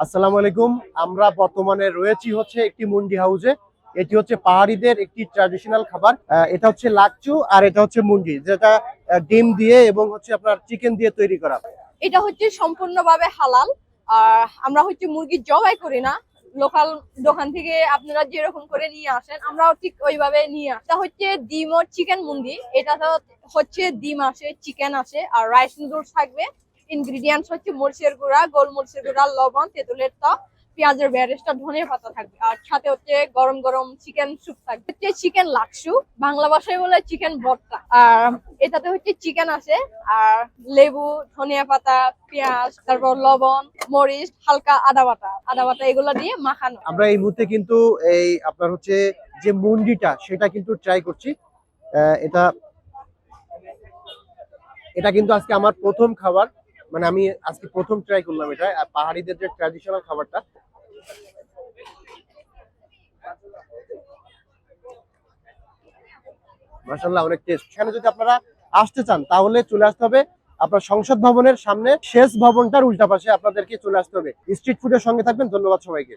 আসসালামু আলাইকুম। আমরা বর্তমানে রয়েছি হচ্ছে একটি মুন্ডি হাউসে। এটি হচ্ছে পাহাড়িদের একটি ট্র্যাডিশনাল খাবার। এটা হচ্ছে লাকচু আর এটা হচ্ছে মুন্ডি, যেটা ডিম দিয়ে এবং হচ্ছে আপনার চিকেন দিয়ে তৈরি করা। এটা হচ্ছে সম্পূর্ণভাবে হালাল। আর আমরা হচ্ছে মুরগি জবাই করি না, লোকাল দোকান থেকে আপনারা যেরকম করে নিয়ে আসেন আমরাও ঠিক ওইভাবে নিয়ে আসি। এটা হচ্ছে ডিম ও চিকেন মুন্ডি। এটা তো হচ্ছে ডিম আসে, চিকেন আসে আর রাইস নুডলস থাকবে। ইনগ্রিডিয়েন্টস হচ্ছে মরিচের গুঁড়া, গোলমরিচের গুঁড়া, লবণ, তেঁতুলের টক, পেঁয়াজের বেরেস্তা, ধনিয়া পাতা থাকবে আর সাথে হচ্ছে গরম গরম চিকেন স্যুপ থাকবে। হচ্ছে চিকেন লাকসু, বাংলা ভাষায় বলে চিকেন ভর্তা। আর এটাতে হচ্ছে চিকেন আছে আর লেবু, ধনিয়া পাতা, পেঁয়াজ, তারপর লবণ, মরিচ, হালকা আদা বাটা এগুলো দিয়ে মাখানো। আমরা এই মুহূর্তে কিন্তু এই আপনার হচ্ছে যে মুন্ডিটা সেটা কিন্তু ট্রাই করছি। এটা এটা কিন্তু আজকে আমার প্রথম খাবার, মানে আমি আজকে প্রথম ট্রাই করলাম এটা পাহাড়িদের যে ট্র্যাডিশনাল খাবারটা। মাশাআল্লাহ, অনেক টেস্ট। এখানে যদি আপনারা আসতে চান তাহলে চলে আসতে হবে আপনার সংসদ ভবনের সামনে শেষ ভবনটার উল্টা পাশে আপনাদেরকে চলে আসতে হবে। স্ট্রিট ফুডের সঙ্গে থাকবেন। ধন্যবাদ সবাইকে।